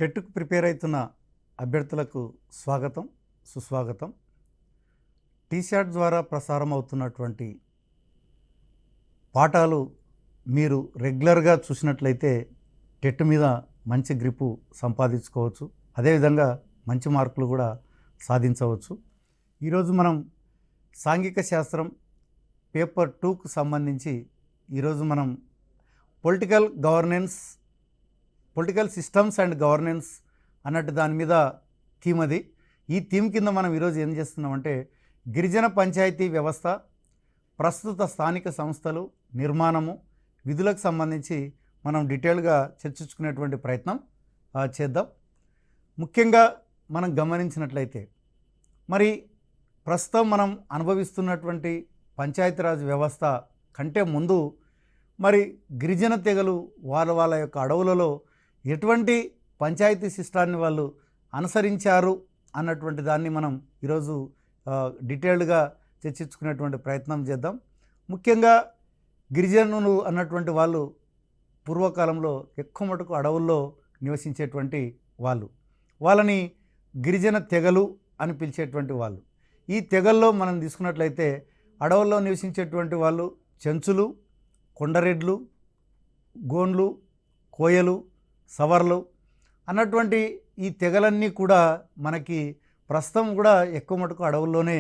టెట్కు prepare అవుతున్న అభ్యర్థులకు స్వాగతం, సుస్వాగతం. టీశాట్ ద్వారా ప్రసారం అవుతున్నటువంటి పాఠాలు మీరు రెగ్యులర్గా చూసినట్లయితే టెట్ మీద మంచి గ్రిప్పు సంపాదించుకోవచ్చు, అదేవిధంగా మంచి మార్కులు కూడా సాధించవచ్చు. ఈరోజు మనం సాంఘిక శాస్త్రం పేపర్ 2కు సంబంధించి ఈరోజు మనం పొలిటికల్ సిస్టమ్స్ అండ్ గవర్నెన్స్ అన్నట్టు దాని మీద థీమ్ అది. ఈ థీమ్ కింద మనం ఈరోజు ఏం చేస్తున్నామంటే గిరిజన పంచాయతీ వ్యవస్థ, ప్రస్తుత స్థానిక సంస్థలు, నిర్మాణము, విధులకు సంబంధించి మనం డీటెయిల్గా చర్చించుకునేటువంటి ప్రయత్నం చేద్దాం. ముఖ్యంగా మనం గమనించినట్లయితే మరి ప్రస్తుతం మనం అనుభవిస్తున్నటువంటి పంచాయతీరాజ్ వ్యవస్థ కంటే ముందు మరి గిరిజన తెగలు వాళ్ళ యొక్క అడవులలో ఎటువంటి పంచాయతీ సిస్టాన్ని వాళ్ళు అనుసరించారు అన్నటువంటి దాన్ని మనం ఈరోజు డీటెయిల్డ్గా చర్చించుకునేటువంటి ప్రయత్నం చేద్దాం. ముఖ్యంగా గిరిజనులు అన్నటువంటి వాళ్ళు పూర్వకాలంలో ఎక్కువ మటుకు అడవుల్లో నివసించేటువంటి వాళ్ళని గిరిజన తెగలు అని పిలిచేటువంటి వాళ్ళు. ఈ తెగల్లో మనం తీసుకున్నట్లయితే అడవుల్లో నివసించేటువంటి వాళ్ళు చెంచులు, కొండరెడ్లు, గోండ్లు, కోయలు, సవర్లు అన్నటువంటి ఈ తెగలన్నీ కూడా మనకి ప్రస్తుతం కూడా ఎక్కువ మటుకు అడవుల్లోనే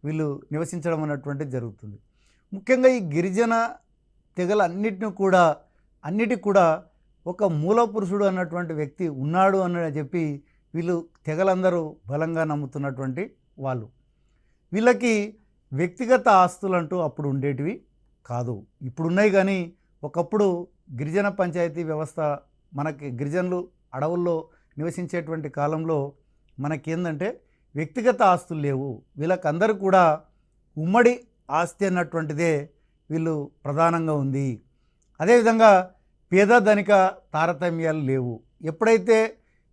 వీళ్ళు నివసించడం అన్నటువంటిది జరుగుతుంది. ముఖ్యంగా ఈ గిరిజన అన్నిటికి కూడా ఒక మూల పురుషుడు అన్నటువంటి వ్యక్తి ఉన్నాడు అని చెప్పి వీళ్ళు తెగలందరూ బలంగా నమ్ముతున్నటువంటి వాళ్ళు. వీళ్ళకి వ్యక్తిగత ఆస్తులు అంటూ అప్పుడు ఉండేటివి కాదు, ఇప్పుడున్నాయి. కానీ ఒకప్పుడు గిరిజన పంచాయతీ వ్యవస్థ మనకి గిరిజనులు అడవుల్లో నివసించేటువంటి కాలంలో మనకేందంటే వ్యక్తిగత ఆస్తులు లేవు. వీళ్ళకందరూ కూడా ఉమ్మడి ఆస్తి అన్నటువంటిదే వీళ్ళు ప్రధానంగా ఉంది. అదేవిధంగా పేద ధనిక తారతమ్యాలు లేవు. ఎప్పుడైతే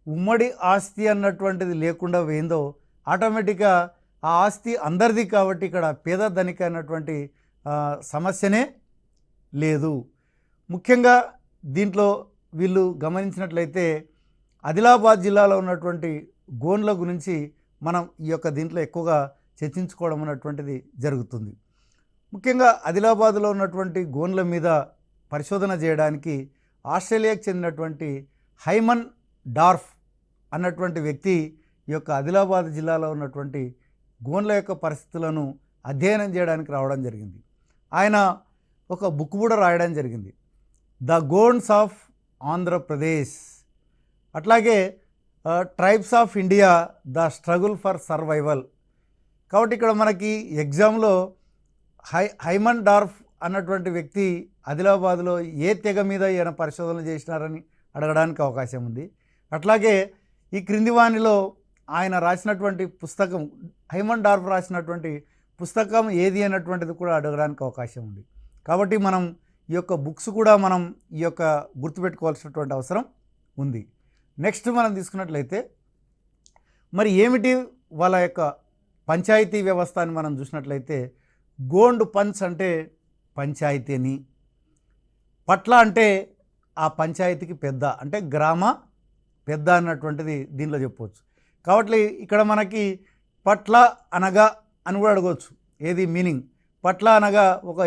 ఉమ్మడి ఆస్తి అన్నటువంటిది లేకుండా పోయిందో ఆటోమేటిక్గా ఆ ఆస్తి అందరిది కాబట్టి ఇక్కడ పేద ధనిక అన్నటువంటి సమస్యనే లేదు. ముఖ్యంగా దీంట్లో వీళ్ళు గమనించినట్లయితే ఆదిలాబాద్ జిల్లాలో ఉన్నటువంటి గోండ్ల గురించి మనం ఈ యొక్క దీంట్లో ఎక్కువగా చర్చించుకోవడం అన్నటువంటిది జరుగుతుంది. ముఖ్యంగా ఆదిలాబాద్లో ఉన్నటువంటి గోండ్ల మీద పరిశోధన చేయడానికి ఆస్ట్రేలియాకు చెందినటువంటి హైమన్ డార్ఫ్ అన్నటువంటి వ్యక్తి ఈ యొక్క ఆదిలాబాద్ జిల్లాలో ఉన్నటువంటి గోండ్ల యొక్క పరిస్థితులను అధ్యయనం చేయడానికి రావడం జరిగింది. ఆయన ఒక బుక్ కూడా రాయడం జరిగింది, ద గోండ్స్ ఆఫ్ ఆంధ్రప్రదేశ్. అట్లాగే tribes of India, the struggle for survival. కాబట్టి ఇక్కడ మనకి ఎగ్జామ్లో హైమన్ డార్ఫ్ అన్నటువంటి వ్యక్తి ఆదిలాబాద్లో ఏ తెగ మీద ఈయన పరిశోధనలు చేసినారని అడగడానికి అవకాశం ఉంది. అట్లాగే ఈ క్రింది వానిలో ఆయన రాసినటువంటి పుస్తకం, హైమన్ డార్ఫ్ రాసినటువంటి పుస్తకం ఏది అన్నటువంటిది కూడా అడగడానికి అవకాశం ఉంది. కాబట్టి మనం ఈ యొక్క బుక్స్ కూడా మనం ఈ యొక్క గుర్తుపెట్టుకోవాల్సినటువంటి అవసరం ఉంది. నెక్స్ట్ మనం తీసుకున్నట్లయితే మరి ఏమిటి వాళ్ళ యొక్క పంచాయతీ వ్యవస్థ అని మనం చూసినట్లయితే గోండ్ పంచ్ అంటే పంచాయతీ అని, పట్ల అంటే ఆ పంచాయతీకి పెద్ద అంటే గ్రామ పెద్ద అన్నటువంటిది దీనిలో చెప్పవచ్చు. కాబట్టి ఇక్కడ మనకి పట్ల అనగా అని కూడా అడగవచ్చు. ఏది మీనింగ్? పట్ల అనగా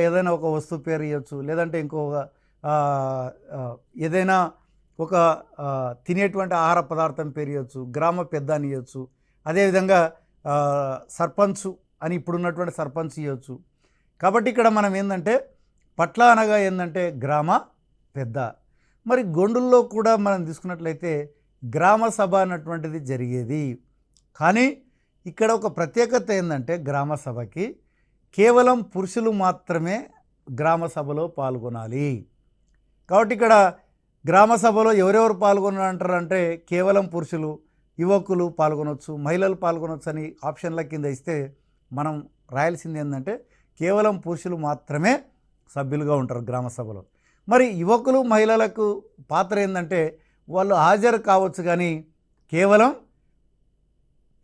ఏదైనా ఒక వస్తువు పేరు ఇవ్వచ్చు, లేదంటే ఏదైనా ఒక తినేటువంటి ఆహార పదార్థం పేరు ఇవ్వచ్చు, గ్రామ పెద్ద అని ఇవ్వచ్చు. అదేవిధంగా సర్పంచ్ అని ఇప్పుడున్నటువంటి సర్పంచ్ ఇవ్వచ్చు. కాబట్టి ఇక్కడ మనం ఏంటంటే పట్ల అనగా ఏంటంటే గ్రామ పెద్ద. మరి గొండుల్లో కూడా మనం తీసుకున్నట్లయితే గ్రామ సభ అన్నటువంటిది జరిగేది. కానీ ఇక్కడ ఒక ప్రత్యేకత ఏంటంటే గ్రామ సభకి కేవలం పురుషులు మాత్రమే గ్రామ సభలో పాల్గొనాలి. కాబట్టి ఇక్కడ గ్రామ సభలో ఎవరెవరు పాల్గొనంటారంటే కేవలం పురుషులు, యువకులు పాల్గొనవచ్చు, మహిళలు పాల్గొనవచ్చు అని ఆప్షన్ల కింద ఇస్తే మనం రాయాల్సింది ఏంటంటే కేవలం పురుషులు మాత్రమే సభ్యులుగా ఉంటారు గ్రామ సభలో. మరి యువకులు, మహిళలకు పాత్ర ఏంటంటే వాళ్ళు హాజరు కావచ్చు, కానీ కేవలం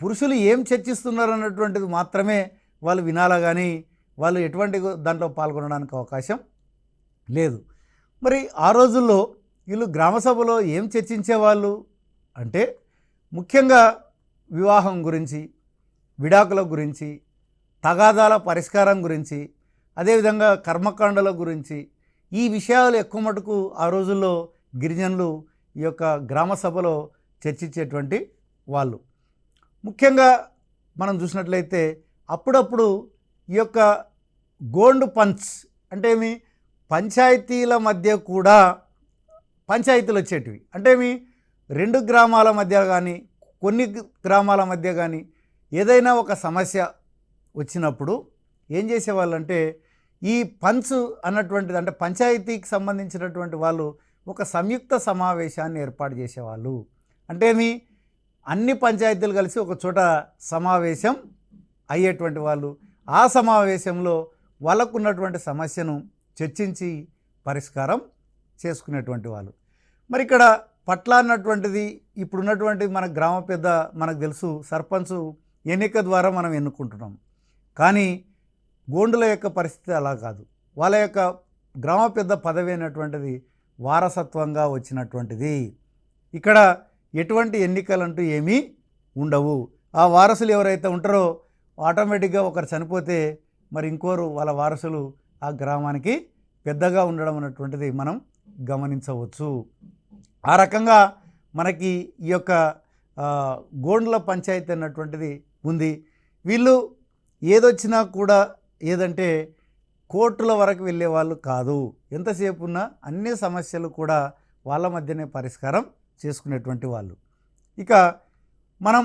పురుషులు ఏం చర్చిస్తున్నారు అన్నటువంటిది మాత్రమే వాళ్ళు వినాలా, కానీ వాళ్ళు ఎటువంటి దాంట్లో పాల్గొనడానికి అవకాశం లేదు. మరి ఆ రోజుల్లో వీళ్ళు గ్రామసభలో ఏం చర్చించేవాళ్ళు అంటే ముఖ్యంగా వివాహం గురించి, విడాకుల గురించి, తగాదాల పరిష్కారం గురించి, అదేవిధంగా కర్మకాండల గురించి ఈ విషయాలు ఎక్కువ మటుకు ఆ రోజుల్లో గిరిజనులు ఈ యొక్క గ్రామ సభలో చర్చించేటువంటి వాళ్ళు. ముఖ్యంగా మనం చూసినట్లయితే అప్పుడప్పుడు ఈ యొక్క గోండు పంచ్ అంటే ఏమి, పంచాయతీల మధ్య కూడా పంచాయతీలు వచ్చేటివి. అంటే ఏమి, 2 గ్రామాల మధ్య కానీ కొన్ని గ్రామాల మధ్య కానీ ఏదైనా ఒక సమస్య వచ్చినప్పుడు ఏం చేసేవాళ్ళంటే ఈ పంచ్ అన్నటువంటిది, అంటే పంచాయతీకి సంబంధించినటువంటి వాళ్ళు ఒక సంయుక్త సమావేశాన్ని ఏర్పాటు చేసేవాళ్ళు. అంటే ఏమి, అన్ని పంచాయతీలు కలిసి ఒక చోట సమావేశం అయ్యేటువంటి వాళ్ళు. ఆ సమావేశంలో వాళ్ళకు ఉన్నటువంటి సమస్యను చర్చించి పరిష్కారం చేసుకునేటువంటి వాళ్ళు. మరి ఇక్కడ పట్ల అన్నటువంటిది ఇప్పుడున్నటువంటి మన గ్రామ పెద్ద మనకు తెలుసు, సర్పంచ్ ఎన్నిక ద్వారా మనం ఎన్నుకుంటున్నాం. కానీ గోండుల యొక్క పరిస్థితి అలా కాదు. వాళ్ళ యొక్క గ్రామ పెద్ద పదవి అయినటువంటిది వారసత్వంగా వచ్చినటువంటిది. ఇక్కడ ఎటువంటి ఎన్నికలంటూ ఏమీ ఉండవు. ఆ వారసులు ఎవరైతే ఉంటారో ఆటోమేటిక్గా ఒకరు చనిపోతే మరి ఇంకోరు వాళ్ళ వారసులు ఆ గ్రామానికి పెద్దగా ఉండడం అన్నటువంటిది మనం గమనించవచ్చు. ఆ రకంగా మనకి ఈ యొక్క గోండ్ల పంచాయతీ అన్నటువంటిది ఉంది. వీళ్ళు ఏదొచ్చినా కూడా ఏదంటే కోర్టుల వరకు వెళ్ళే వాళ్ళు కాదు. ఎంతసేపు ఉన్నా అన్ని సమస్యలు కూడా వాళ్ళ మధ్యనే పరిష్కారం చేసుకునేటువంటి వాళ్ళు. ఇక మనం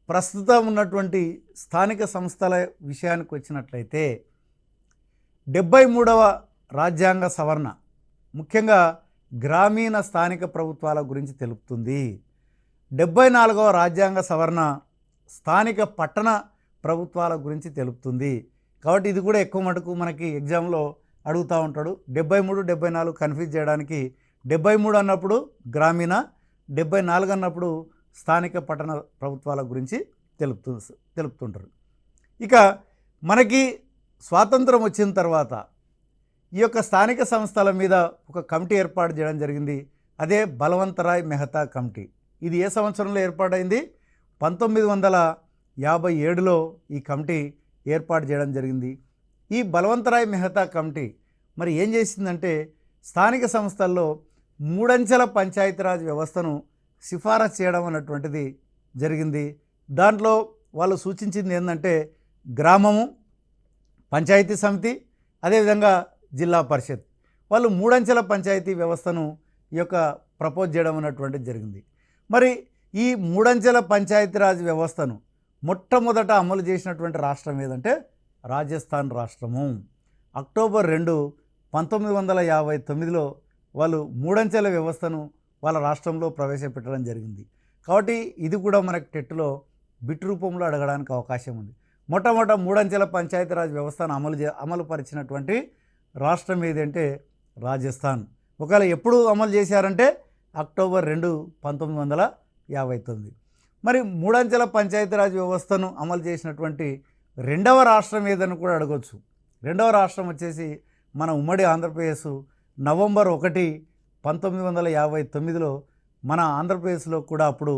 ప్రస్తుతం ఉన్నటువంటి స్థానిక సంస్థల విషయానికి వచ్చినట్లయితే 73వ రాజ్యాంగ సవరణ ముఖ్యంగా గ్రామీణ స్థానిక ప్రభుత్వాల గురించి తెలుపుతుంది. 74వ రాజ్యాంగ సవరణ స్థానిక పట్టణ ప్రభుత్వాల గురించి తెలుపుతుంది. కాబట్టి ఇది కూడా ఎక్కువ మటుకు మనకి ఎగ్జామ్లో అడుగుతూ ఉంటాడు. 73, 74 కన్ఫ్యూజ్ చేయడానికి 73 అన్నప్పుడు గ్రామీణ, 74 అన్నప్పుడు స్థానిక పట్టణ ప్రభుత్వాల గురించి తెలుపుతుంటారు. ఇక మనకి స్వాతంత్రం వచ్చిన తర్వాత ఈ యొక్క స్థానిక సంస్థల మీద ఒక కమిటీ ఏర్పాటు చేయడం జరిగింది. అదే బలవంతరాయ్ మెహతా కమిటీ. ఇది ఏ సంవత్సరంలో ఏర్పాటైంది? 1957లో ఈ కమిటీ ఏర్పాటు చేయడం జరిగింది. ఈ బలవంతరాయ్ మెహతా కమిటీ మరి ఏం చేసిందంటే స్థానిక సంస్థల్లో 3 అంచెల పంచాయతీరాజ్ వ్యవస్థను సిఫారసు చేయడం అన్నటువంటిది జరిగింది. దాంట్లో వాళ్ళు సూచించింది ఏంటంటే గ్రామము, పంచాయతీ సమితి, అదేవిధంగా జిల్లా పరిషత్. వాళ్ళు 3 అంచెల పంచాయతీ వ్యవస్థను ఈ యొక్క ప్రపోజ్ చేయడం అన్నటువంటిది జరిగింది. మరి ఈ 3 అంచెల పంచాయతీరాజ్ వ్యవస్థను మొట్టమొదట అమలు చేసినటువంటి రాష్ట్రం ఏదంటే రాజస్థాన్ రాష్ట్రము. అక్టోబర్ 2, 1959లో వాళ్ళు 3 అంచెల వ్యవస్థను వాళ్ళ రాష్ట్రంలో ప్రవేశపెట్టడం జరిగింది. కాబట్టి ఇది కూడా మనకు టెట్లో బిట్ రూపంలో అడగడానికి అవకాశం ఉంది. మొట్టమొదట 3 అంచెల పంచాయతీరాజ్ వ్యవస్థను అమలు పరిచినటువంటి రాష్ట్రం ఏదంటే రాజస్థాన్. ఒకవేళ ఎప్పుడు అమలు చేశారంటే అక్టోబర్ 2, 1959. మరి 3 అంచెల పంచాయతీరాజ్ వ్యవస్థను అమలు చేసినటువంటి రెండవ రాష్ట్రం ఏదని కూడా అడగవచ్చు. రెండవ రాష్ట్రం వచ్చేసి మన ఉమ్మడి ఆంధ్రప్రదేశ్. నవంబర్ 1, 1959లో మన ఆంధ్రప్రదేశ్లో కూడా అప్పుడు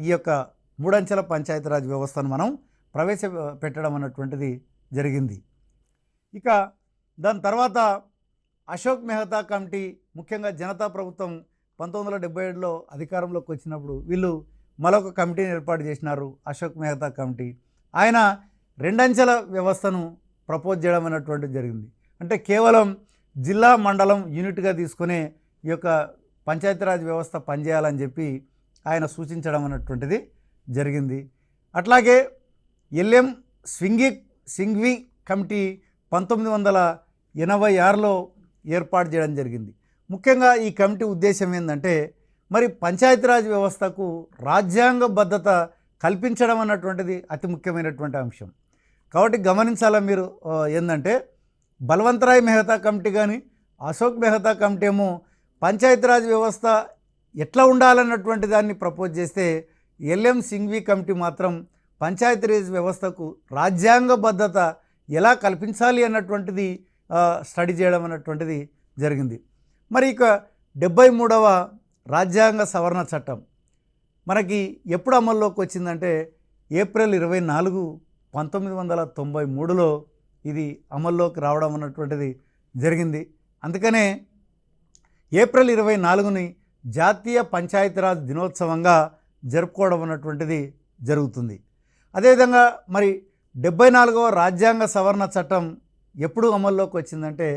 ఈ యొక్క 3 అంచెల పంచాయతీరాజ్ వ్యవస్థను మనం ప్రవేశపెట్టడం అన్నటువంటిది జరిగింది. ఇక దాని తర్వాత అశోక్ మెహతా కమిటీ, ముఖ్యంగా జనతా ప్రభుత్వం 1977లో అధికారంలోకి వచ్చినప్పుడు వీళ్ళు మరొక కమిటీని ఏర్పాటు చేసినారు, అశోక్ మెహతా కమిటీ. ఆయన 2 అంచెల వ్యవస్థను ప్రపోజ్ చేయడం అన్నటువంటిది జరిగింది. అంటే కేవలం జిల్లా, మండలం యూనిట్గా తీసుకునే ఈ యొక్క పంచాయతీరాజ్ వ్యవస్థ పనిచేయాలని చెప్పి ఆయన సూచించడం అన్నటువంటిది జరిగింది. అట్లాగే ఎల్ఎం సింఘ్వి కమిటీ 1986లో ఏర్పాటు చేయడం జరిగింది. ముఖ్యంగా ఈ కమిటీ ఉద్దేశం ఏంటంటే మరి పంచాయతీరాజ్ వ్యవస్థకు రాజ్యాంగబద్ధత కల్పించడం అన్నటువంటిది అతి ముఖ్యమైనటువంటి అంశం. కాబట్టి గమనించాలా మీరు ఏంటంటే బలవంతరాయ్ మెహతా కమిటీ కానీ అశోక్ మెహతా కమిటీ ఏమో పంచాయతీరాజ్ వ్యవస్థ ఎట్లా ఉండాలన్నటువంటి దాన్ని ప్రపోజ్ చేస్తే ఎల్ఎం సింఘ్వి కమిటీ మాత్రం పంచాయతీరాజ్ వ్యవస్థకు రాజ్యాంగబద్ధత ఎలా కల్పించాలి అన్నటువంటిది స్టడీ చేయడం అన్నటువంటిది జరిగింది. మరి ఇక 73వ రాజ్యాంగ సవరణ చట్టం మనకి ఎప్పుడు అమల్లోకి వచ్చిందంటే ఏప్రిల్ 24, 1993లో ఇది అమల్లోకి రావడం అన్నటువంటిది జరిగింది. అందుకనే ఏప్రిల్ 24ని జాతీయ పంచాయతీరాజ్ దినోత్సవంగా జరుపుకోవడం అన్నటువంటిది జరుగుతుంది. అదేవిధంగా మరి 74వ రాజ్యాంగ సవరణ చట్టం ఎప్పుడు అమల్లోకి వచ్చిందంటే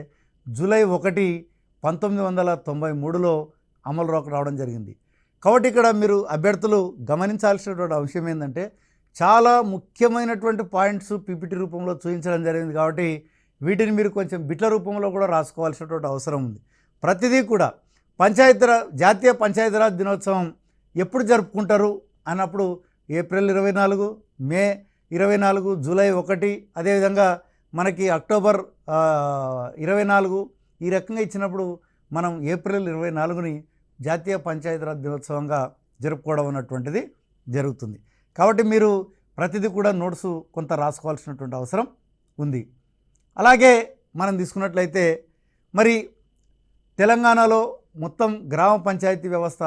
జూలై 1, 1993లో అమలులోకి రావడం జరిగింది. కాబట్టి ఇక్కడ మీరు అభ్యర్థులు గమనించాల్సినటువంటి అంశం ఏంటంటే చాలా ముఖ్యమైనటువంటి పాయింట్స్ పీపీటీ రూపంలో చూపించడం జరిగింది. కాబట్టి వీటిని మీరు కొంచెం బిట్ల రూపంలో కూడా రాసుకోవాల్సినటువంటి అవసరం ఉంది. ప్రతిదీ కూడా జాతీయ పంచాయతీరాజ్ దినోత్సవం ఎప్పుడు జరుపుకుంటారు అన్నప్పుడు ఏప్రిల్ 24, మే 24, జూలై 1, అదేవిధంగా మనకి అక్టోబర్ 24 ఈ రకంగా ఇచ్చినప్పుడు మనం ఏప్రిల్ 24ని జాతీయ పంచాయతీరాజ్ దినోత్సవంగా జరుపుకోవడం అన్నటువంటిది జరుగుతుంది. కాబట్టి మీరు ప్రతిదీ కూడా నోట్స్ కొంత రాసుకోవాల్సినటువంటి అవసరం ఉంది. అలాగే మనం తీసుకున్నట్లయితే మరి తెలంగాణలో మొత్తం గ్రామ పంచాయతీ వ్యవస్థ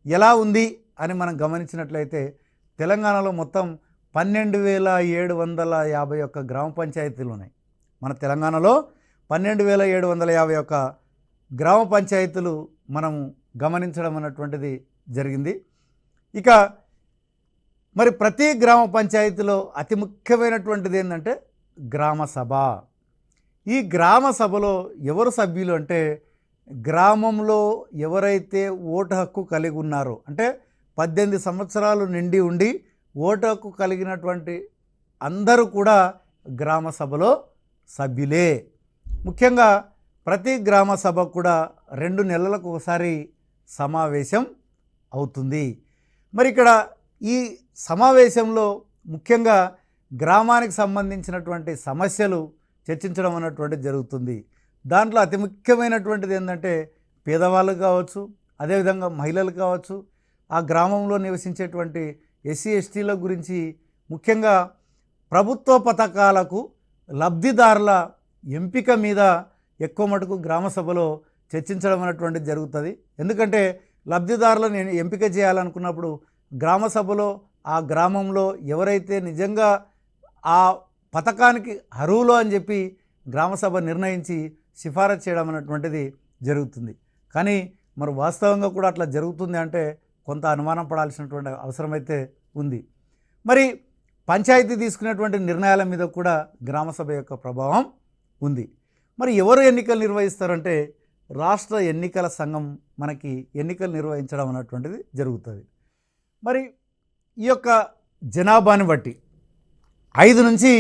ఎలా ఉంది అని మనం గమనించినట్లయితే తెలంగాణలో మొత్తం 12,751 గ్రామ పంచాయతీలు ఉన్నాయి. మన తెలంగాణలో 12,751 గ్రామ పంచాయతీలు మనము గమనించడం అన్నటువంటిది జరిగింది. ఇక మరి ప్రతి గ్రామ పంచాయతీలో అతి ముఖ్యమైనటువంటిది ఏంటంటే గ్రామ సభ. ఈ గ్రామ సభలో ఎవరు సభ్యులు అంటే గ్రామంలో ఎవరైతే ఓటు హక్కు కలిగి ఉన్నారో అంటే 18 సంవత్సరాలు నిండి ఉండి ఓటు హక్కు కలిగినటువంటి అందరూ కూడా గ్రామ సభలో సభ్యులే. ముఖ్యంగా ప్రతి గ్రామ సభ కూడా 2 నెలలకు ఒకసారి సమావేశం అవుతుంది. మరి ఇక్కడ ఈ సమావేశంలో ముఖ్యంగా గ్రామానికి సంబంధించినటువంటి సమస్యలు చర్చించడం అన్నటువంటిది జరుగుతుంది. దాంట్లో అతి ముఖ్యమైనటువంటిది ఏంటంటే పేదవాళ్ళు కావచ్చు, అదేవిధంగా మహిళలు కావచ్చు, ఆ గ్రామంలో నివసించేటువంటి ఎస్సీ ఎస్టీల గురించి ముఖ్యంగా ప్రభుత్వ పథకాలకు లబ్ధిదారుల ఎంపిక మీద ఎక్కువ మటుకు గ్రామ సభలో చర్చించడం అనేటువంటిది జరుగుతుంది. ఎందుకంటే లబ్ధిదారులను ఎంపిక చేయాలనుకున్నప్పుడు గ్రామ సభలో ఆ గ్రామంలో ఎవరైతే నిజంగా ఆ పథకానికి అర్హులు అని చెప్పి గ్రామ సభ నిర్ణయించి సిఫారసు చేయడం అనేటువంటిది జరుగుతుంది. కానీ మరి వాస్తవంగా కూడా అట్లా జరుగుతుంది అంటే కొంత అనుమానం పడాల్సినటువంటి అవసరం అయితే ఉంది. మరి పంచాయతీ తీసుకునేటువంటి నిర్ణయాల మీద కూడా గ్రామ సభ యొక్క ప్రభావం ఉంది. మరి ఎవరు ఎన్నికలు నిర్వహిస్తారంటే రాష్ట్ర ఎన్నికల సంఘం మనకి ఎన్నికలు నిర్వహించడం అన్నటువంటిది జరుగుతుంది. మరి ఈ యొక్క జనాభాని బట్టి 5 నుంచి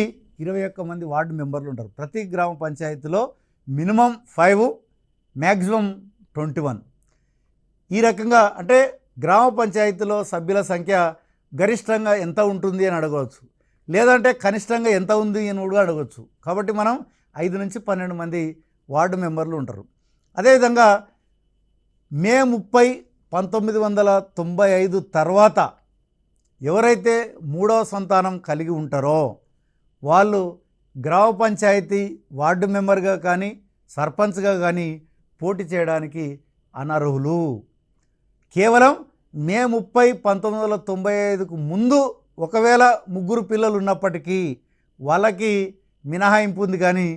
21 మంది వార్డు మెంబర్లు ఉంటారు. ప్రతి గ్రామ పంచాయతీలో మినిమం 5, మ్యాక్సిమం 21. ఈ రకంగా అంటే గ్రామ పంచాయతీలో సభ్యుల సంఖ్య గరిష్టంగా ఎంత ఉంటుంది అని అడగవచ్చు, లేదంటే కనిష్టంగా ఎంత ఉంది అని కూడా అడగవచ్చు. కాబట్టి మనం 5 నుంచి 12 మంది వార్డు మెంబర్లు ఉంటారు. అదేవిధంగా మే 30, 1995 తర్వాత ఎవరైతే 3వ సంతానం కలిగి ఉంటారో వాళ్ళు గ్రామ పంచాయతీ వార్డు మెంబర్గా కానీ సర్పంచ్గా కానీ పోటీ చేయడానికి అనర్హులు. కేవలం మే 30, 1995కు ముందు ఒకవేళ 3 పిల్లలు ఉన్నప్పటికీ వాళ్ళకి మినహాయింపు ఉంది. కానీ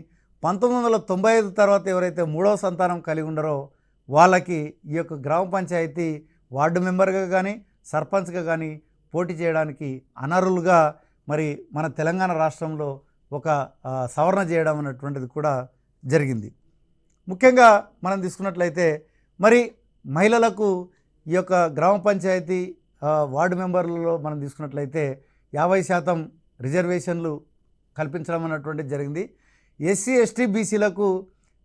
1995 తర్వాత ఎవరైతే 3వ సంతానం కలిగి ఉండరో వాళ్ళకి ఈ యొక్క గ్రామ పంచాయతీ వార్డు మెంబర్గా కానీ సర్పంచ్గా కానీ పోటీ చేయడానికి అనర్హులుగా మరి మన తెలంగాణ రాష్ట్రంలో ఒక సవరణ చేయడం అనేటువంటిది కూడా జరిగింది. ముఖ్యంగా మనం తీసుకున్నట్లయితే మరి మహిళలకు ఈ యొక్క గ్రామ పంచాయతీ వార్డు మెంబర్లలో మనం తీసుకున్నట్లయితే 50% రిజర్వేషన్లు కల్పించడం అన్నటువంటిది జరిగింది. ఎస్సీ ఎస్టీ బీసీలకు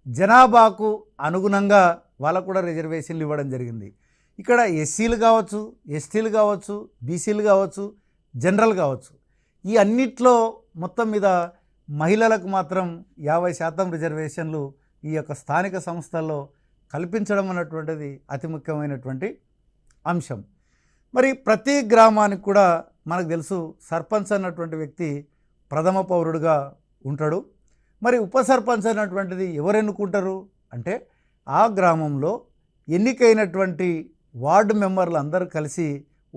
జనాభాకు అనుగుణంగా వాళ్ళకు కూడా రిజర్వేషన్లు ఇవ్వడం జరిగింది. ఇక్కడ ఎస్సీలు కావచ్చు, ఎస్టీలు కావచ్చు, బీసీలు కావచ్చు, జనరల్ కావచ్చు, ఈ అన్నిట్లో మొత్తం మీద మహిళలకు మాత్రం 50% రిజర్వేషన్లు ఈ యొక్క స్థానిక సంస్థల్లో కల్పించడం అన్నటువంటిది అతి ముఖ్యమైనటువంటి అంశం. మరి ప్రతి గ్రామానికి కూడా మనకు తెలుసు సర్పంచ్ అన్నటువంటి వ్యక్తి ప్రథమ పౌరుడుగా ఉంటాడు. మరి ఉప సర్పంచ్ అన్నటువంటిది ఎవరు ఎన్నుకుంటారు అంటే ఆ గ్రామంలో ఎన్నికైనటువంటి వార్డు మెంబర్లు అందరూ కలిసి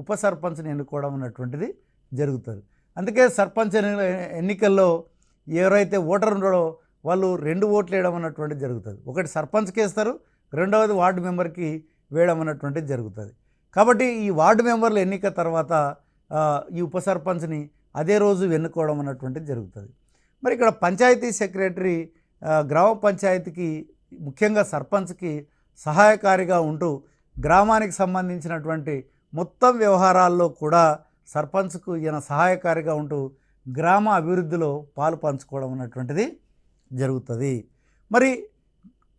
ఉప సర్పంచ్ని ఎన్నుకోవడం అన్నటువంటిది జరుగుతుంది. అందుకే సర్పంచ్ ఎన్నికల్లో ఎవరైతే ఓటర్ ఉన్నాడో వాళ్ళు 2 ఓట్లు వేయడం అన్నటువంటిది జరుగుతుంది. ఒకటి సర్పంచ్కి వేస్తారు, రెండవది వార్డు మెంబర్కి వేయడం అన్నటువంటిది జరుగుతుంది. కాబట్టి ఈ వార్డు మెంబర్ల ఎన్నిక తర్వాత ఈ ఉప సర్పంచ్ని అదే రోజు ఎన్నుకోవడం అన్నటువంటిది జరుగుతుంది. మరి ఇక్కడ పంచాయతీ సెక్రటరీ గ్రామ పంచాయతీకి ముఖ్యంగా సర్పంచ్కి సహాయకారిగా ఉంటూ గ్రామానికి సంబంధించినటువంటి మొత్తం వ్యవహారాల్లో కూడా సర్పంచ్కు ఈయన సహాయకారిగా ఉంటూ గ్రామ అభివృద్ధిలో పాలు పంచుకోవడం అన్నటువంటిది జరుగుతుంది. మరి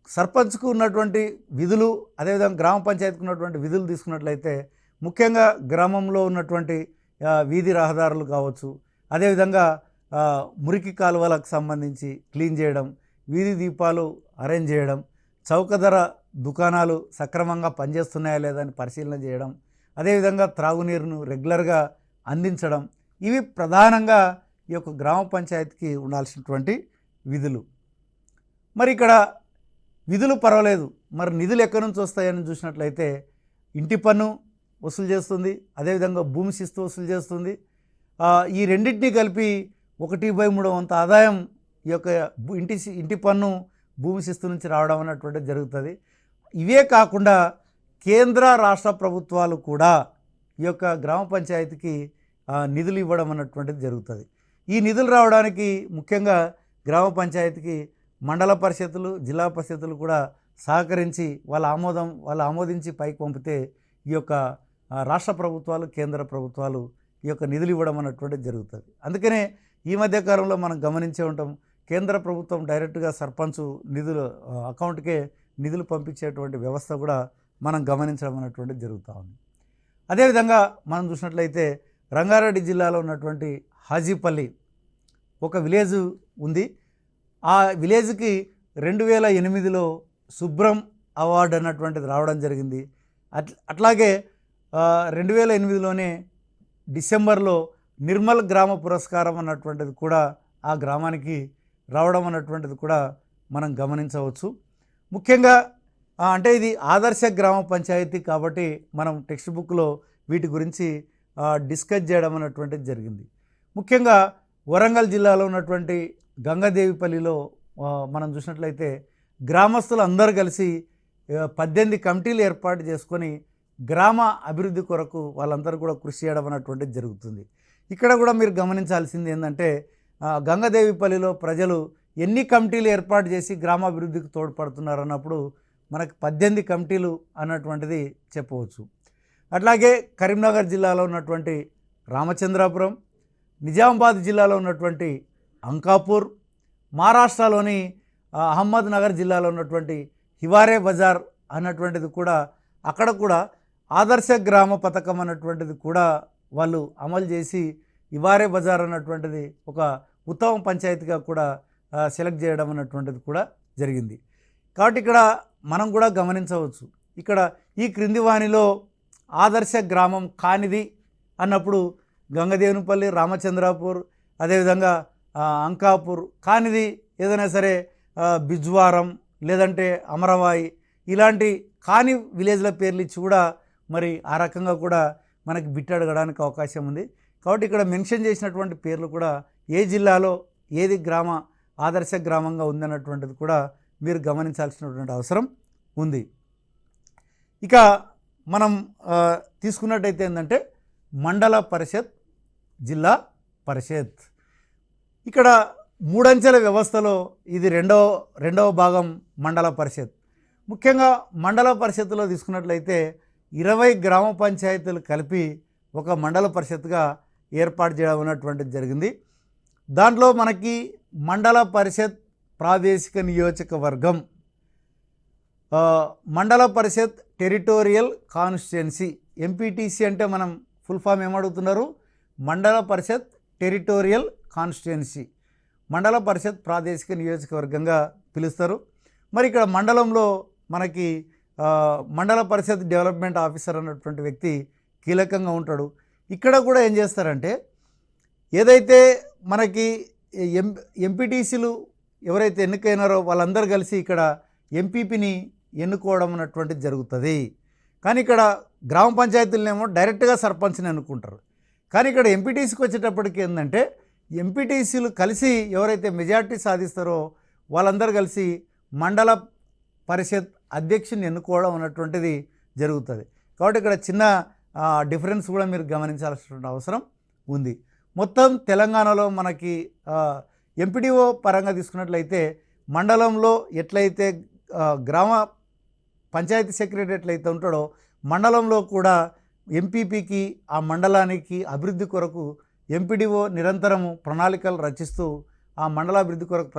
సర్పంచ్కు ఉన్నటువంటి విధులు, అదేవిధంగా గ్రామ పంచాయతీకి ఉన్నటువంటి విధులు తీసుకున్నట్లయితే ముఖ్యంగా గ్రామంలో ఉన్నటువంటి వీధి రహదారులు కావచ్చు, అదేవిధంగా మురికి కాలువలకు సంబంధించి క్లీన్ చేయడం, వీధి దీపాలు అరేంజ్ చేయడం, చౌకధర దుకాణాలు సక్రమంగా పనిచేస్తున్నాయా లేదా అని పరిశీలన చేయడం, అదేవిధంగా త్రాగునీరును రెగ్యులర్గా అందించడం, ఇవి ప్రధానంగా ఈ యొక్క గ్రామ పంచాయతీకి ఉండాల్సినటువంటి విధులు. మరి ఇక్కడ విధులు పర్వాలేదు, మరి నిధులు ఎక్కడి నుంచి వస్తాయని చూసినట్లయితే ఇంటి పన్ను వసూలు చేస్తుంది, అదేవిధంగా భూమి శిస్తు వసూలు చేస్తుంది. ఈ రెండింటినీ కలిపి 1/3 వంతు ఆదాయం ఈ యొక్క ఇంటి పన్ను భూమి శిస్తు నుంచి రావడం అన్నటువంటిది జరుగుతుంది. ఇవే కాకుండా కేంద్ర రాష్ట్ర ప్రభుత్వాలు కూడా ఈ యొక్క గ్రామ పంచాయతీకి నిధులు ఇవ్వడం అన్నటువంటిది జరుగుతుంది. ఈ నిధులు రావడానికి ముఖ్యంగా గ్రామ పంచాయతీకి మండల పరిషత్తులు, జిల్లా పరిషత్తులు కూడా సహకరించి వాళ్ళు ఆమోదించి పైకి పంపితే ఈ యొక్క రాష్ట్ర ప్రభుత్వాలు, కేంద్ర ప్రభుత్వాలు ఈ యొక్క నిధులు ఇవ్వడం అన్నటువంటిది జరుగుతుంది. అందుకనే ఈ మధ్యకాలంలో మనం గమనించే ఉంటాం, కేంద్ర ప్రభుత్వం డైరెక్ట్గా సర్పంచ్ నిధులు అకౌంట్కే నిధులు పంపించేటువంటి వ్యవస్థ కూడా మనం గమనించడం అన్నటువంటిది జరుగుతూ ఉంది. అదేవిధంగా మనం చూసినట్లయితే రంగారెడ్డి జిల్లాలో ఉన్నటువంటి హాజీపల్లి ఒక విలేజ్ ఉంది. ఆ విలేజ్కి 2008లో శుభ్రం అవార్డు అన్నటువంటిది రావడం జరిగింది. అట్లాగే 2008లోనే డిసెంబర్లో నిర్మల్ గ్రామ పురస్కారం అన్నటువంటిది కూడా ఆ గ్రామానికి రావడం అన్నటువంటిది కూడా మనం గమనించవచ్చు. ముఖ్యంగా అంటే ఇది ఆదర్శ గ్రామ పంచాయతీ కాబట్టి మనం టెక్స్ట్ బుక్లో వీటి గురించి డిస్కస్ చేయడం అన్నటువంటిది జరిగింది. ముఖ్యంగా వరంగల్ జిల్లాలో ఉన్నటువంటి గంగదేవిపల్లిలో మనం చూసినట్లయితే గ్రామస్తులు అందరూ కలిసి 18 కమిటీలు ఏర్పాటు చేసుకొని గ్రామ అభివృద్ధి కొరకు వాళ్ళందరూ కూడా కృషి చేయడం అన్నటువంటిది జరుగుతుంది. ఇక్కడ కూడా మీరు గమనించాల్సింది ఏంటంటే గంగదేవిపల్లిలో ప్రజలు ఎన్ని కమిటీలు ఏర్పాటు చేసి గ్రామాభివృద్ధికి తోడ్పడుతున్నారు అన్నప్పుడు మనకు 18 కమిటీలు అన్నటువంటిది చెప్పవచ్చు. అట్లాగే కరీంనగర్ జిల్లాలో ఉన్నటువంటి రామచంద్రాపురం, నిజామాబాద్ జిల్లాలో ఉన్నటువంటి అంకాపూర్, మహారాష్ట్రలోని అహ్మద్ నగర్ జిల్లాలో ఉన్నటువంటి హివారే బజార్ అన్నటువంటిది కూడా అక్కడ కూడా ఆదర్శ గ్రామ పథకం అన్నటువంటిది కూడా వాళ్ళు అమలు చేసి హివారే బజార్ అన్నటువంటిది ఒక ఉత్తమ పంచాయతీగా కూడా సెలెక్ట్ చేయడం అన్నటువంటిది కూడా జరిగింది. కాబట్టి ఇక్కడ మనం కూడా గమనించవచ్చు, ఇక్కడ ఈ క్రింది వానిలో ఆదర్శ గ్రామం కానిది అన్నప్పుడు గంగదేవునిపల్లి, రామచంద్రాపూర్, అదేవిధంగా అంకాపూర్ కానిది ఏదైనా సరే బిజ్వారం లేదంటే అమరవాయి ఇలాంటి కాని విలేజ్ల పేర్లు ఇచ్చి కూడా మరి ఆ రకంగా కూడా మనకి బిట్ అడగడానికి అవకాశం ఉంది. కాబట్టి ఇక్కడ మెన్షన్ చేసినటువంటి పేర్లు కూడా ఏ జిల్లాలో ఏది గ్రామ ఆదర్శ గ్రామంగా ఉందన్నటువంటిది కూడా మీరు గమనించాల్సినటువంటి అవసరం ఉంది. ఇక మనం తీసుకున్నట్టయితే ఏంటంటే మండల పరిషత్, జిల్లా పరిషత్. ఇక్కడ 3 అంచెల వ్యవస్థలో ఇది రెండవ భాగం మండల పరిషత్. ముఖ్యంగా మండల పరిషత్తులో తీసుకున్నట్లయితే 20 గ్రామ పంచాయతీలు కలిపి ఒక మండల పరిషత్గా ఏర్పాటు చేయడం అన్నటువంటిది జరిగింది. దాంట్లో మనకి మండల పరిషత్ ప్రాదేశిక నియోజకవర్గం, మండల పరిషత్ టెరిటోరియల్ కాన్స్టిట్యుయెన్సీ, ఎంపీటీసీ అంటే మనం ఫుల్ ఫామ్ ఏమడుగుతున్నారు, మండల పరిషత్ టెరిటోరియల్ కాన్స్టిట్యుయెన్సీ, మండల పరిషత్ ప్రాదేశిక నియోజకవర్గంగా పిలుస్తారు. మరి ఇక్కడ మండలంలో మనకి మండల పరిషత్ డెవలప్మెంట్ ఆఫీసర్ అన్నటువంటి వ్యక్తి కీలకంగా ఉంటాడు. ఇక్కడ కూడా ఏం చేస్తారంటే ఏదైతే మనకి ఎంపీటీసీలు ఎవరైతే ఎన్నికైనారో వాళ్ళందరూ కలిసి ఇక్కడ ఎంపీపీని ఎన్నుకోవడం అన్నటువంటిది జరుగుతుంది. కానీ ఇక్కడ గ్రామ పంచాయతీలనేమో డైరెక్ట్గా సర్పంచ్ని ఎన్నుకుంటారు. కానీ ఇక్కడ ఎంపీటీసీకి వచ్చేటప్పటికి ఏంటంటే ఎంపీటీసీలు కలిసి ఎవరైతే మెజార్టీ సాధిస్తారో వాళ్ళందరూ కలిసి మండల పరిషత్ అధ్యక్షుని ఎన్నుకోవడం అన్నటువంటిది జరుగుతుంది. కాబట్టి ఇక్కడ చిన్న డిఫరెన్స్ కూడా మీరు గమనించాల్సిన అవసరం ఉంది. మొత్తం తెలంగాణలో మనకి ఎంపీడీఓ పరంగా తీసుకున్నట్లయితే మండలంలో ఎట్లయితే గ్రామ పంచాయతీ సెక్రటరీ ఎట్లయితే ఉంటాడో మండలంలో కూడా ఎంపీపీకి ఆ మండలానికి అభివృద్ధి కొరకు ఎంపీడీఓ నిరంతరము ప్రణాళికలు రచిస్తూ ఆ మండలాభివృద్ధి కొరకు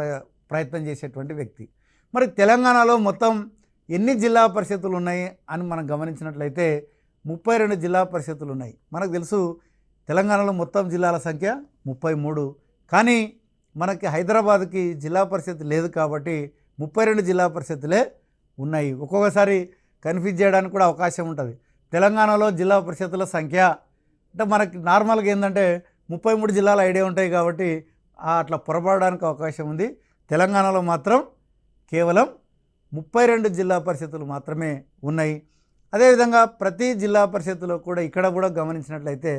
ప్రయత్నం చేసేటువంటి వ్యక్తి. మరి తెలంగాణలో మొత్తం ఎన్ని జిల్లా పరిషత్తులు ఉన్నాయి అని మనం గమనించినట్లయితే 32 జిల్లా పరిషత్తులు ఉన్నాయి. మనకు తెలుసు తెలంగాణలో మొత్తం జిల్లాల సంఖ్య 33. కానీ మనకి హైదరాబాద్కి జిల్లా పరిషత్ లేదు కాబట్టి 32 జిల్లా పరిషత్తులే ఉన్నాయి. ఒక్కొక్కసారి కన్ఫ్యూజ్ చేయడానికి కూడా అవకాశం ఉంటుంది. తెలంగాణలో జిల్లా పరిషత్తుల సంఖ్య అంటే మనకి నార్మల్గా ఏంటంటే 33 జిల్లాల ఐడియా ఉంటాయి కాబట్టి అట్లా పొరపడడానికి అవకాశం ఉంది. తెలంగాణలో మాత్రం కేవలం 32 జిల్లా పరిషత్తులు మాత్రమే ఉన్నాయి. అదేవిధంగా ప్రతి జిల్లా పరిషత్తులో కూడా ఇక్కడ కూడా గమనించినట్లయితే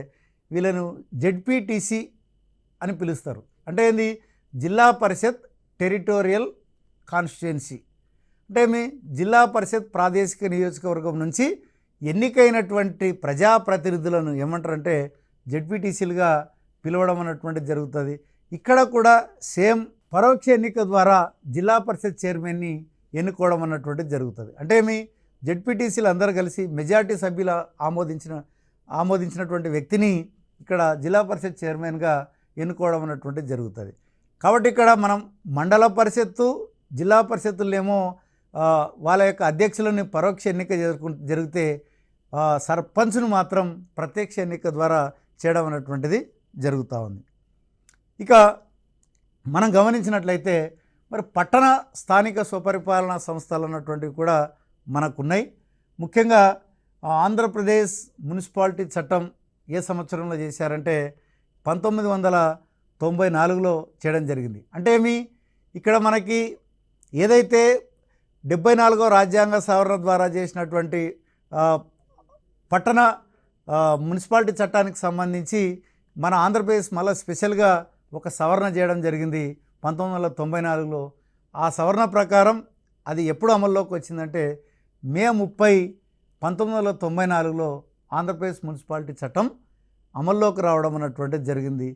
వీళ్ళను జెడ్పీటీసీ అని పిలుస్తారు. అంటే ఏంది? జిల్లా పరిషత్ టెరిటోరియల్ కాన్స్టిట్యుయెన్సీ. అంటే మీ జిల్లా పరిషత్ ప్రాదేశిక నియోజకవర్గం నుంచి ఎన్నికైనటువంటి ప్రజాప్రతినిధులను ఏమంటారంటే జెడ్పీటీసీలుగా పిలవడం అన్నటువంటిది జరుగుతుంది. ఇక్కడ కూడా సేమ్ పరోక్ష ఎన్నిక ద్వారా జిల్లా పరిషత్ చైర్మన్ని ఎన్నుకోవడం అన్నటువంటిది జరుగుతుంది. అంటే మీ జెడ్పీటీసీలు అందరూ కలిసి మెజార్టీ సభ్యుల ఆమోదించినటువంటి వ్యక్తిని ఇక్కడ జిల్లా పరిషత్ చైర్మన్గా ఎన్నుకోవడం అన్నటువంటిది జరుగుతుంది. కాబట్టి ఇక్కడ మనం మండల పరిషత్తు జిల్లా పరిషత్తులేమో వాళ్ళ యొక్క అధ్యక్షులని పరోక్ష ఎన్నిక జరిగితే సర్పంచ్ను మాత్రం ప్రత్యక్ష ఎన్నిక ద్వారా చేయడం అన్నటువంటిది జరుగుతూ ఉంది. ఇక మనం గమనించినట్లయితే మరి పట్టణ స్థానిక స్వపరిపాలనా సంస్థలు అన్నటువంటివి కూడా మనకున్నాయి. ముఖ్యంగా ఆంధ్రప్రదేశ్ మున్సిపాలిటీ చట్టం ఏ సంవత్సరంలో చేశారంటే 1994లో చేయడం జరిగింది. అంటే ఇక్కడ మనకి ఏదైతే 74వ రాజ్యాంగ సవరణ ద్వారా చేసినటువంటి పట్టణ మున్సిపాలిటీ చట్టానికి సంబంధించి మన ఆంధ్రప్రదేశ్ మళ్ళీ స్పెషల్గా ఒక సవరణ చేయడం జరిగింది 1994లో. ఆ సవరణ ప్రకారం అది ఎప్పుడు అమల్లోకి వచ్చిందంటే మే 30, 1994లో ఆంధ్రప్రదేశ్ మున్సిపాలిటీ చట్టం అమల్లోకి రావడం అన్నటువంటిది జరిగింది.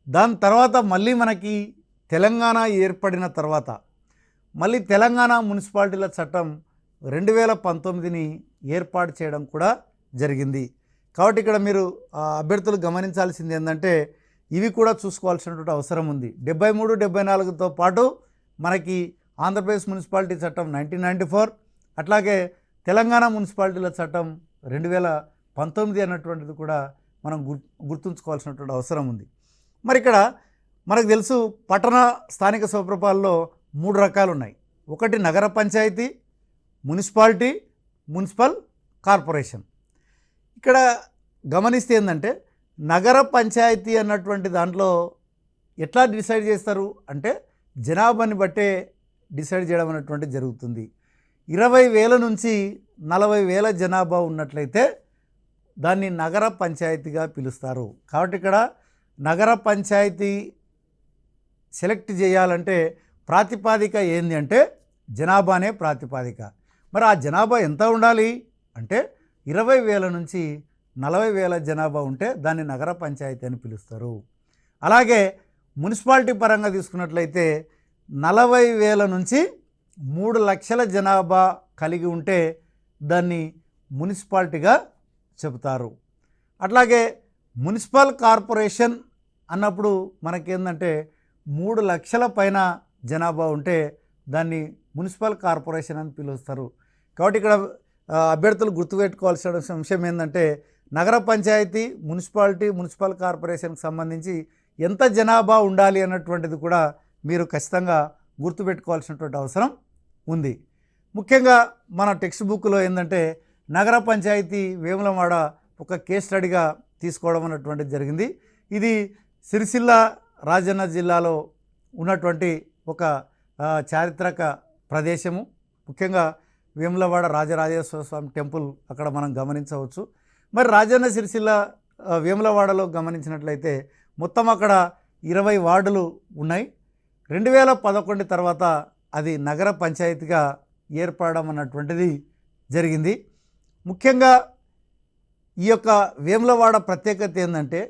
దాని తర్వాత మళ్ళీ మనకి తెలంగాణ ఏర్పడిన తర్వాత మళ్ళీ తెలంగాణ మున్సిపాలిటీల చట్టం 2019ని ఏర్పాటు చేయడం కూడా జరిగింది. కాబట్టి ఇక్కడ మీరు అభ్యర్థులు గమనించాల్సింది ఏంటంటే ఇవి కూడా చూసుకోవాల్సినటువంటి అవసరం ఉంది. 73, 74తో పాటు మనకి ఆంధ్రప్రదేశ్ మున్సిపాలిటీ చట్టం 1994, అట్లాగే తెలంగాణ మున్సిపాలిటీల చట్టం 2019 అన్నటువంటిది కూడా మనం గుర్తుంచుకోవాల్సినటువంటి అవసరం ఉంది. మరి ఇక్కడ మనకు తెలుసు పట్టణ స్థానిక స్వపరిపాలనలో 3 రకాలు ఉన్నాయి. ఒకటి నగర పంచాయతీ, మున్సిపాలిటీ, మున్సిపల్ కార్పొరేషన్. ఇక్కడ గమనిస్తే ఏంటంటే నగర పంచాయతీ అన్నటువంటి దాంట్లో ఎట్లా డిసైడ్ చేస్తారు అంటే జనాభాని బట్టే డిసైడ్ చేయడం అన్నటువంటిది జరుగుతుంది. 20,000 నుంచి 40,000 జనాభా ఉన్నట్లయితే దాన్ని నగర పంచాయతీగా పిలుస్తారు. కాబట్టి ఇక్కడ నగర పంచాయతీ సెలెక్ట్ చేయాలంటే ప్రాతిపాదిక ఏంది అంటే జనాభానే ప్రాతిపాదిక. మరి ఆ జనాభా ఎంత ఉండాలి అంటే 20,000 నుంచి 40,000 జనాభా ఉంటే దాన్ని నగర పంచాయతీ అని పిలుస్తారు. అలాగే మున్సిపాలిటీ పరంగా తీసుకున్నట్లయితే 40,000 నుంచి 3 లక్షల జనాభా కలిగి ఉంటే దాన్ని మున్సిపాలిటీగా చెబుతారు. అట్లాగే మున్సిపల్ కార్పొరేషన్ అన్నప్పుడు మనకేందంటే 3 లక్షల పైన జనాభా ఉంటే దాన్ని మున్సిపల్ కార్పొరేషన్ అని పిలుస్తారు. కాబట్టి ఇక్కడ అభ్యర్థులు గుర్తుపెట్టుకోవాల్సిన అంశం ఏంటంటే నగర పంచాయతీ, మున్సిపాలిటీ, మున్సిపల్ కార్పొరేషన్కి సంబంధించి ఎంత జనాభా ఉండాలి అన్నటువంటిది కూడా మీరు ఖచ్చితంగా గుర్తుపెట్టుకోవాల్సినటువంటి అవసరం ఉంది. ముఖ్యంగా మన టెక్స్ట్ బుక్లో ఏంటంటే నగర పంచాయతీ వేములవాడ ఒక కేస్ స్టడీగా తీసుకోవడం అన్నటువంటిది జరిగింది. ఇది సిరిసిల్ల రాజన్న జిల్లాలో ఉన్నటువంటి ఒక చారిత్రక ప్రదేశము. ముఖ్యంగా వేములవాడ రాజరాజేశ్వర స్వామి టెంపుల్ అక్కడ మనం గమనించవచ్చు. మరి రాజన్న సిరిసిల్ల వేములవాడలో గమనించినట్లయితే మొత్తం అక్కడ 20 వార్డులు ఉన్నాయి. 2011 తర్వాత అది నగర పంచాయతీగా ఏర్పడడం అన్నటువంటిది జరిగింది. ముఖ్యంగా ఈ యొక్క వేములవాడ ప్రత్యేకత ఏంటంటే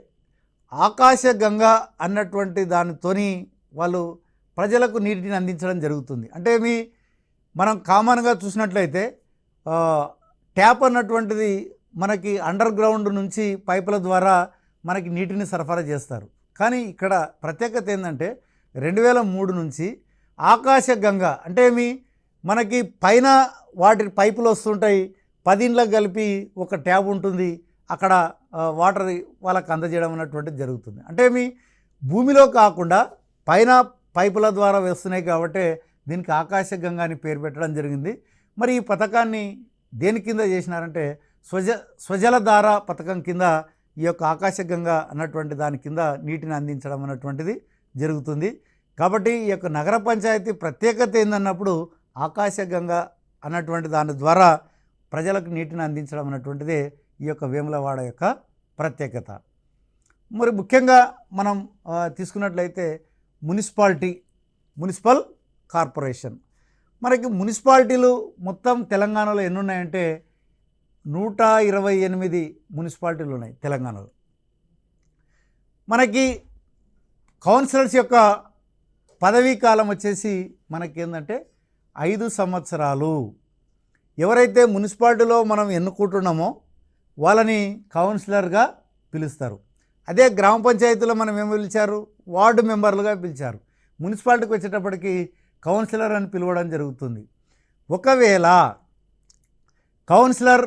ఆకాశగంగా అన్నటువంటి దానితోని వాళ్ళు ప్రజలకు నీటిని అందించడం జరుగుతుంది. అంటే మనం కామన్గా చూసినట్లయితే ట్యాప్ అన్నటువంటిది మనకి అండర్ గ్రౌండ్ నుంచి పైపుల ద్వారా మనకి నీటిని సరఫరా చేస్తారు. కానీ ఇక్కడ ప్రత్యేకత ఏంటంటే 2003 నుంచి ఆకాశగంగా అంటే మనకి పైన వాటి పైపులు వస్తుంటాయి, 10 ఇండ్లకు కలిపి ఒక ట్యాబ్ ఉంటుంది, అక్కడ వాటర్ వాళ్ళకి అందజేయడం అన్నటువంటిది జరుగుతుంది. అంటే భూమిలో కాకుండా పైన పైపుల ద్వారా వేస్తున్నాయి కాబట్టి దీనికి ఆకాశగంగా అని పేరు పెట్టడం జరిగింది. మరి ఈ పథకాన్ని దేని కింద చేసినారంటే స్వజలధార పథకం కింద ఈ యొక్క ఆకాశగంగా అన్నటువంటి దాని కింద నీటిని అందించడం అన్నటువంటిది జరుగుతుంది. కాబట్టి ఈ యొక్క నగర పంచాయతీ ప్రత్యేకత ఏందన్నప్పుడు ఆకాశగంగా అన్నటువంటి దాని ద్వారా ప్రజలకు నీటిని అందించడం అన్నటువంటిదే ఈ యొక్క వేములవాడ యొక్క ప్రత్యేకత. మరి ముఖ్యంగా మనం తీసుకున్నట్లయితే మున్సిపల్ కార్పొరేషన్, మనకి మున్సిపాలిటీలు మొత్తం తెలంగాణలో ఎన్ని ఉన్నాయంటే 128 మున్సిపాలిటీలు ఉన్నాయి తెలంగాణలో. మనకి కౌన్సిలర్స్ యొక్క పదవీ కాలం వచ్చేసి మనకేందంటే 5 సంవత్సరాలు. ఎవరైతే మున్సిపాలిటీలో మనం ఎన్నుకుంటున్నామో వాళ్ళని కౌన్సిలర్గా పిలుస్తారు. అదే గ్రామ పంచాయతీలో మనం ఏమి పిలిచారు, వార్డు మెంబర్లుగా పిలిచారు. మున్సిపాలిటీకి వచ్చేటప్పటికి కౌన్సిలర్ అని పిలవడం జరుగుతుంది. ఒకవేళ కౌన్సిలర్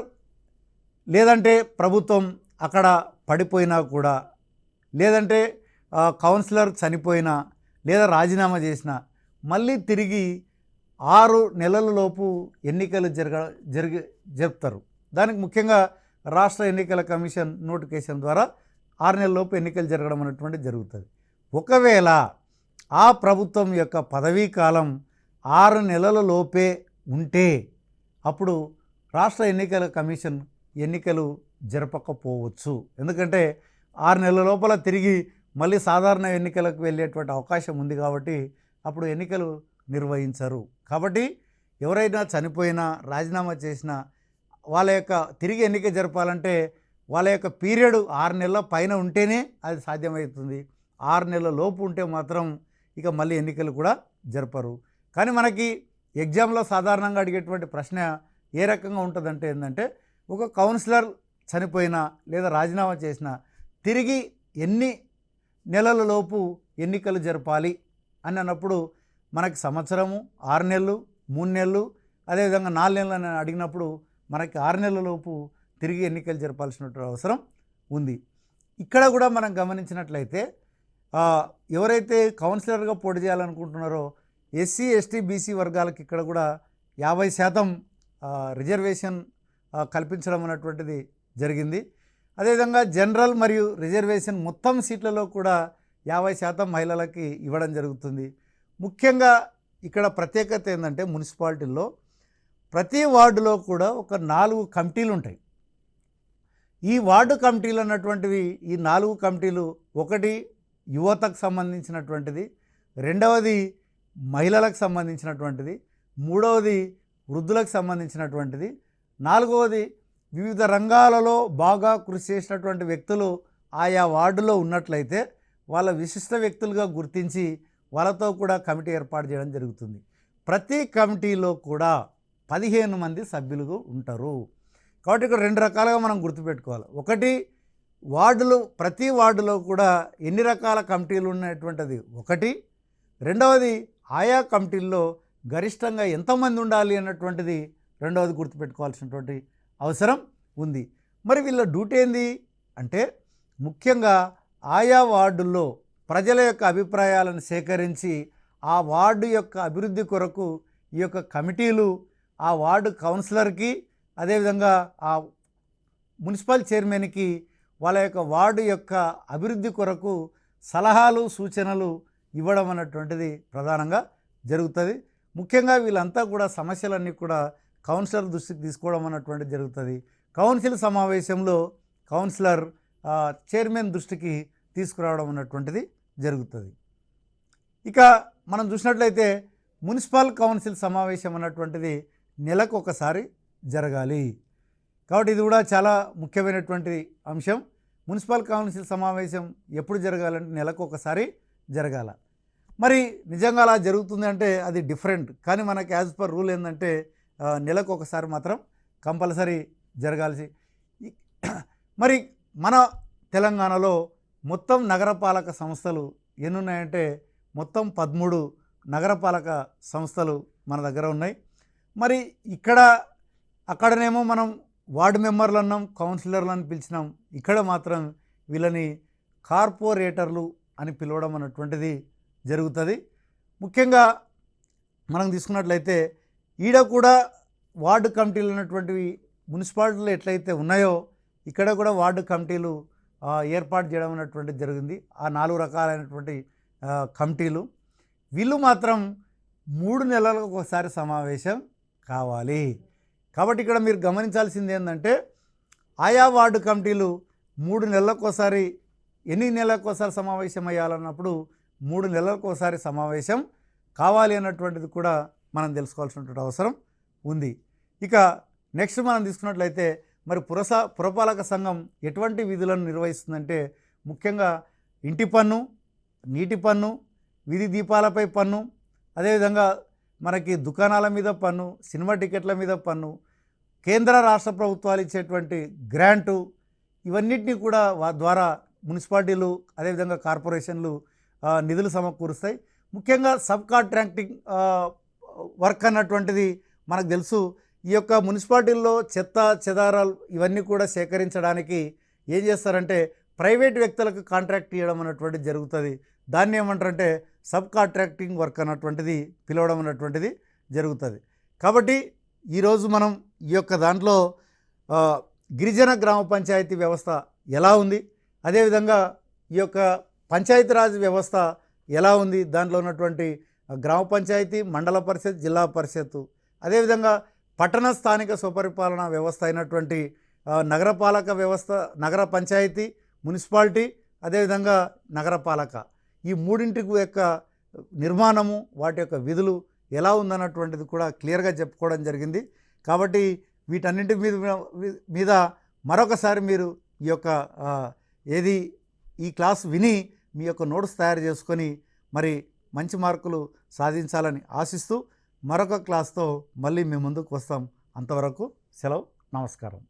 లేదంటే ప్రభుత్వం అక్కడ పడిపోయినా కూడా, లేదంటే కౌన్సిలర్ చనిపోయినా లేదా రాజీనామా చేసినా మళ్ళీ తిరిగి 6 నెలలలోపు ఎన్నికలు జరుపుతారు. దానికి ముఖ్యంగా రాష్ట్ర ఎన్నికల కమిషన్ నోటిఫికేషన్ ద్వారా 6 నెలలలోపు ఎన్నికలు జరగడం అనేటువంటిది జరుగుతుంది. ఒకవేళ ఆ ప్రభుత్వం యొక్క పదవీ కాలం 6 నెలలలోపే ఉంటే అప్పుడు రాష్ట్ర ఎన్నికల కమిషన్ ఎన్నికలు జరపకపోవచ్చు. ఎందుకంటే 6 నెలల లోపల తిరిగి మళ్ళీ సాధారణ ఎన్నికలకు వెళ్ళేటువంటి అవకాశం ఉంది కాబట్టి అప్పుడు ఎన్నికలు నిర్వహించరు. కాబట్టి ఎవరైనా చనిపోయినా రాజీనామా చేసినా వాళ్ళ యొక్క తిరిగి ఎన్నిక జరపాలంటే వాళ్ళ యొక్క పీరియడ్ 6 నెలల పైన ఉంటేనే అది సాధ్యమవుతుంది. 6 నెలల లోపు ఉంటే మాత్రం ఇక మళ్ళీ ఎన్నికలు కూడా జరపరు. కానీ మనకి ఎగ్జామ్లో సాధారణంగా అడిగేటువంటి ప్రశ్న ఏ రకంగా ఉంటుందంటే ఏంటంటే ఒక కౌన్సిలర్ చనిపోయినా లేదా రాజీనామా చేసినా తిరిగి ఎన్ని నెలల లోపు ఎన్నికలు జరపాలి అని అన్నప్పుడు మనకి సంవత్సరము, 6 నెలలు, 3 నెలలు, అదేవిధంగా 4 నెలలు అని అడిగినప్పుడు మనకి 6 నెలల లోపు తిరిగి ఎన్నికలు జరపాల్సిన అవసరం ఉంది. ఇక్కడ కూడా మనం గమనించినట్లయితే ఎవరైతే కౌన్సిలర్గా పోటీ చేయాలనుకుంటున్నారో ఎస్సీ, ఎస్టీ, బీసీ వర్గాలకు ఇక్కడ కూడా 50% రిజర్వేషన్ కల్పించడం అన్నటువంటిది జరిగింది. అదేవిధంగా జనరల్ మరియు రిజర్వేషన్ మొత్తం సీట్లలో కూడా 50% మహిళలకి ఇవ్వడం జరుగుతుంది. ముఖ్యంగా ఇక్కడ ప్రత్యేకత ఏంటంటే మున్సిపాలిటీల్లో ప్రతి వార్డులో కూడా ఒక 4 కమిటీలు ఉంటాయి. ఈ వార్డు కమిటీలు అన్నటువంటివి ఈ 4 కమిటీలు, ఒకటి యువతకు సంబంధించినటువంటిది, రెండవది మహిళలకు సంబంధించినటువంటిది, మూడవది వృద్ధులకు సంబంధించినటువంటిది, నాలుగవది వివిధ రంగాలలో బాగా కృషి చేసినటువంటి వ్యక్తులు ఆయా వార్డులో ఉన్నట్లయితే వాళ్ళ విశిష్ట వ్యక్తులుగా గుర్తించి వాళ్ళతో కూడా కమిటీ ఏర్పాటు చేయడం జరుగుతుంది. ప్రతి కమిటీలో కూడా 15 మంది సభ్యులు ఉంటారు. కాబట్టి ఇక్కడ 2 రకాలుగా మనం గుర్తుపెట్టుకోవాలి. ఒకటి వార్డులు, ప్రతి వార్డులో కూడా ఎన్ని రకాల కమిటీలు ఉన్నటువంటిది ఒకటి, రెండవది ఆయా కమిటీల్లో గరిష్టంగా ఎంతమంది ఉండాలి అన్నటువంటిది రెండవది గుర్తుపెట్టుకోవాల్సినటువంటి అవసరం ఉంది. మరి వీళ్ళ డ్యూటీ ఏంది అంటే ముఖ్యంగా ఆయా వార్డుల్లో ప్రజల యొక్క అభిప్రాయాలను సేకరించి ఆ వార్డు యొక్క అభివృద్ధి కొరకు ఈ యొక్క కమిటీలు ఆ వార్డు కౌన్సిలర్కి, అదేవిధంగా ఆ మున్సిపల్ చైర్మన్కి వాళ్ళ యొక్క వార్డు యొక్క అభివృద్ధి కొరకు సలహాలు, సూచనలు ఇవ్వడం అన్నటువంటిది ప్రధానంగా జరుగుతుంది. ముఖ్యంగా వీళ్ళంతా కూడా సమస్యలన్నీ కూడా కౌన్సిలర్ దృష్టికి తీసుకోవడం అన్నటువంటిది జరుగుతుంది. కౌన్సిల్ సమావేశంలో కౌన్సిలర్ చైర్మన్ దృష్టికి తీసుకురావడం అన్నటువంటిది జరుగుతుంది. ఇక మనం చూసినట్లయితే మున్సిపల్ కౌన్సిల్ సమావేశం అన్నటువంటిది నెలకు ఒకసారి జరగాలి. కాబట్టి ఇది కూడా చాలా ముఖ్యమైనటువంటి అంశం. మున్సిపల్ కౌన్సిల్ సమావేశం ఎప్పుడు జరగాలంటే నెలకు ఒకసారి జరగాల. మరి నిజంగా అలా జరుగుతుంది అంటే అది డిఫరెంట్. కానీ మనకి యాజ్ పర్ రూల్ ఏంటంటే నెలకు ఒకసారి మాత్రం కంపల్సరీ జరగాల్సి. మరి మన తెలంగాణలో మొత్తం నగరపాలక సంస్థలు ఎన్ని ఉన్నాయంటే మొత్తం 13 నగరపాలక సంస్థలు మన దగ్గర ఉన్నాయి. మరి అక్కడనేమో మనం వార్డు మెంబర్లు అన్నాం, కౌన్సిలర్లు అని పిలిచినాం. ఇక్కడ మాత్రం వీళ్ళని కార్పొరేటర్లు అని పిలవడం అన్నటువంటిది జరుగుతుంది. ముఖ్యంగా మనం తీసుకున్నట్లయితే ఈడ కూడా వార్డు కమిటీలు ఉన్నటువంటివి మున్సిపాలిటీలు ఎట్లయితే ఉన్నాయో ఇక్కడ కూడా వార్డు కమిటీలు ఏర్పాటు చేయడం అన్నటువంటిది జరిగింది. ఆ 4 రకాలైనటువంటి కమిటీలు వీళ్ళు మాత్రం 3 నెలలకు ఒకసారి సమావేశం కావాలి. కాబట్టి ఇక్కడ మీరు గమనించాల్సింది ఏంటంటే ఆయా వార్డు కమిటీలు 3 నెలలకు ఒకసారి, ఎన్ని నెలలకు ఒకసారి సమావేశం అయ్యాలన్నప్పుడు 3 నెలలకు ఒకసారి సమావేశం కావాలి అన్నటువంటిది కూడా మనం తెలుసుకోవాల్సినటువంటి అవసరం ఉంది. ఇక నెక్స్ట్ మనం తీసుకున్నట్లయితే మరి పురపాలక సంఘం ఎటువంటి విధులను నిర్వహిస్తుందంటే ముఖ్యంగా ఇంటి పన్ను, నీటి పన్ను, వీధి దీపాలపై పన్ను, అదేవిధంగా మనకి దుకాణాల మీద పన్ను, సినిమా టికెట్ల మీద పన్ను, కేంద్ర రాష్ట్ర ప్రభుత్వాలు ఇచ్చేటువంటి గ్రాంటు, ఇవన్నిటినీ కూడా ద్వారా మున్సిపాలిటీలు అదేవిధంగా కార్పొరేషన్లు నిధులు సమకూరుస్తాయి. ముఖ్యంగా సబ్ కాంట్రాక్టింగ్ వర్క్ అన్నటువంటిది మనకు తెలుసు. ఈ యొక్క మున్సిపాలిటీల్లో చెత్త చెదారాలు ఇవన్నీ కూడా సేకరించడానికి ఏం చేస్తారంటే ప్రైవేట్ వ్యక్తులకు కాంట్రాక్ట్ ఇవ్వడం అన్నటువంటిది జరుగుతుంది. దాన్ని ఏమంటారంటే సబ్ కాంట్రాక్టింగ్ వర్క్ అన్నటువంటిది పిలవడం అన్నటువంటిది జరుగుతుంది. కాబట్టి ఈరోజు మనం ఈ యొక్క దాంట్లో గిరిజన గ్రామ పంచాయతీ వ్యవస్థ ఎలా ఉంది, అదేవిధంగా ఈ యొక్క పంచాయతీరాజ్ వ్యవస్థ ఎలా ఉంది, దాంట్లో ఉన్నటువంటి గ్రామ పంచాయతీ, మండల పరిషత్, జిల్లా పరిషత్తు, అదేవిధంగా పట్టణ స్థానిక స్వపరిపాలన వ్యవస్థ అయినటువంటి నగరపాలక వ్యవస్థ, నగర పంచాయతీ, మున్సిపాలిటీ, అదేవిధంగా నగరపాలక, ఈ మూడింటికి యొక్క నిర్మాణము, వాటి యొక్క విధులు ఎలా ఉందన్నటువంటిది కూడా క్లియర్గా చెప్పుకోవడం జరిగింది. కాబట్టి వీటన్నింటి మీద మరొకసారి మీరు ఈ యొక్క ఈ క్లాస్ విని మీ యొక్క నోట్స్ తయారు చేసుకొని మరి మంచి మార్కులు సాధించాలని ఆశిస్తూ మరొక క్లాస్తో మళ్ళీ మీ ముందుకు వస్తాం. అంతవరకు సెలవు, నమస్కారం.